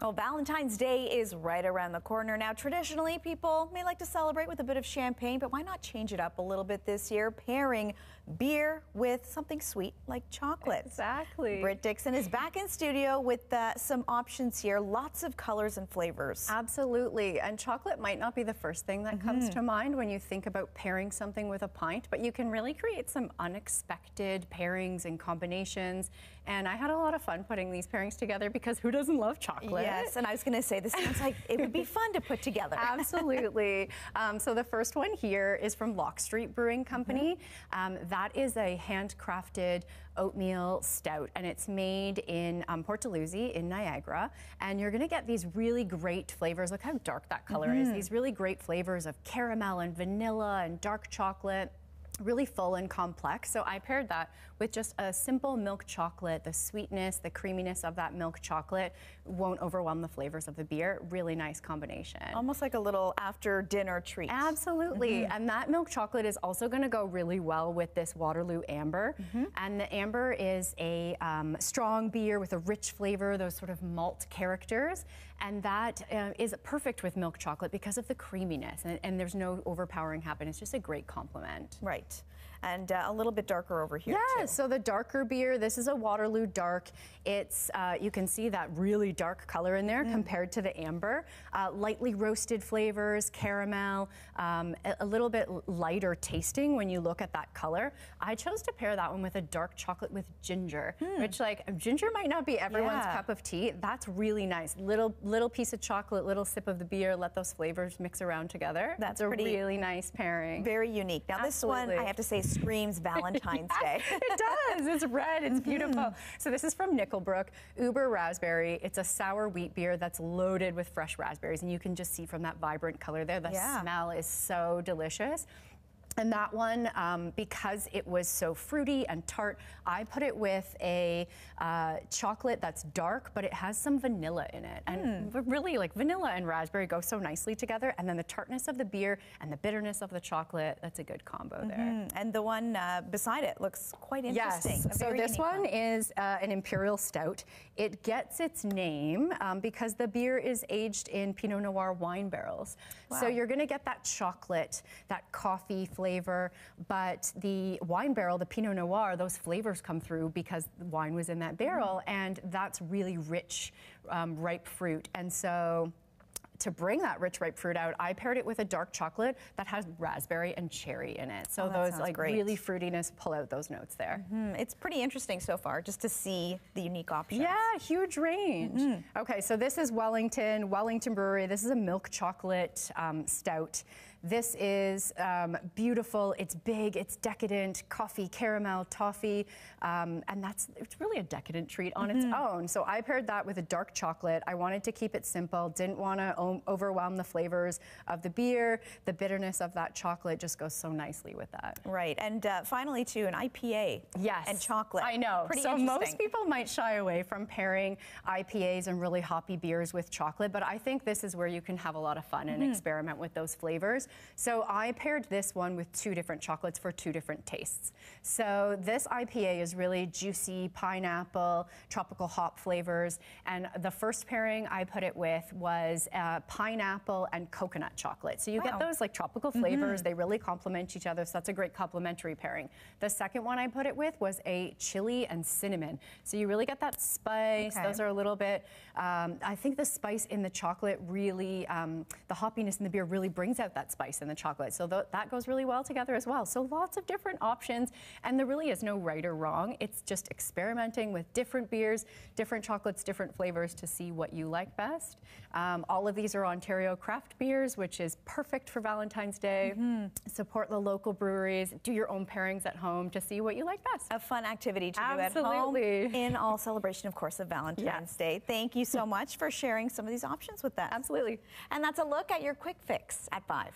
Well, Valentine's Day is right around the corner. Now, traditionally, people may like to celebrate with a bit of champagne, but why not change it up a little bit this year, pairing beer with something sweet like chocolate? Exactly. Britt Dixon is back in studio with some options here, lots of colors and flavors. Absolutely, and chocolate might not be the first thing that comes to mind when you think about pairing something with a pint, but you can really create some unexpected pairings and combinations, and I had a lot of fun putting these pairings together because who doesn't love chocolate? Yes, and I was going to say, this sounds like it would be fun to put together. Absolutely. So the first one here is from Lock Street Brewing Company. That is a handcrafted oatmeal stout, and it's made in Port Dalhousie in Niagara. And you're going to get these really great flavors. Look how dark that color is. These really great flavors of caramel and vanilla and dark chocolate. Really full and complex. So I paired that with just a simple milk chocolate. The sweetness, the creaminess of that milk chocolate won't overwhelm the flavors of the beer. Really nice combination. Almost like a little after dinner treat. Absolutely. And that milk chocolate is also going to go really well with this Waterloo Amber. And the Amber is a strong beer with a rich flavor, those sort of malt characters. And that is perfect with milk chocolate because of the creaminess. And there's no overpowering happen. It's just a great complement. Right. And a little bit darker over here, too. So the darker beer, this is a Waterloo Dark. It's, you can see that really dark color in there compared to the Amber. Lightly roasted flavors, caramel, a little bit lighter tasting when you look at that color. I chose to pair that one with a dark chocolate with ginger, which ginger might not be everyone's cup of tea. That's really nice. Little piece of chocolate, little sip of the beer, let those flavors mix around together. That's a really nice pairing. Very unique. Now this one, I have to say, screams Valentine's Day. It does. It's red. It's beautiful. So this is from Nickelbrook, Uber Raspberry. It's a sour wheat beer that's loaded with fresh raspberries, and you can just see from that vibrant color there, the smell is so delicious. And that one, because it was so fruity and tart, I put it with a chocolate that's dark, but it has some vanilla in it. And really, like, vanilla and raspberry go so nicely together. And then the tartness of the beer and the bitterness of the chocolate, that's a good combo there. And the one beside it looks quite interesting. Yes, so this one is an Imperial Stout. It gets its name because the beer is aged in Pinot Noir wine barrels. Wow. So you're gonna get that chocolate, that coffee flavor, but the wine barrel, the Pinot Noir, those flavors come through because the wine was in that barrel, and that's really rich, ripe fruit. And so to bring that rich, ripe fruit out, I paired it with a dark chocolate that has raspberry and cherry in it. So those really fruitiness pull out those notes there. It's pretty interesting so far, just to see the unique options. Yeah, huge range. Okay, so this is Wellington Brewery. This is a milk chocolate stout. This is beautiful. It's big, it's decadent, coffee, caramel, toffee, and it's really a decadent treat on its own. So I paired that with a dark chocolate. I wanted to keep it simple, didn't want to overwhelm the flavors of the beer. The bitterness of that chocolate just goes so nicely with that. Right, and finally too, an IPA and chocolate. I know. Pretty so most people might shy away from pairing IPAs and really hoppy beers with chocolate, but I think this is where you can have a lot of fun and experiment with those flavors. So I paired this one with 2 different chocolates for 2 different tastes. So this IPA is really juicy pineapple, tropical hop flavors, and the first pairing I put it with was pineapple and coconut chocolate. So you get those like tropical flavors, they really complement each other, so that's a great complementary pairing. The second one I put it with was a chili and cinnamon. So you really get that spice, those are a little bit, I think the spice in the chocolate really, the hoppiness in the beer really brings out that spice in the chocolate. So that goes really well together as well. So lots of different options, and there really is no right or wrong. It's just experimenting with different beers, different chocolates, different flavors to see what you like best. All of these are Ontario craft beers, which is perfect for Valentine's Day. Support the local breweries, do your own pairings at home to see what you like best. A fun activity to do at home in all celebration, of course, of Valentine's Day. Thank you so much for sharing some of these options with us. Absolutely. And that's a look at your quick fix at 5.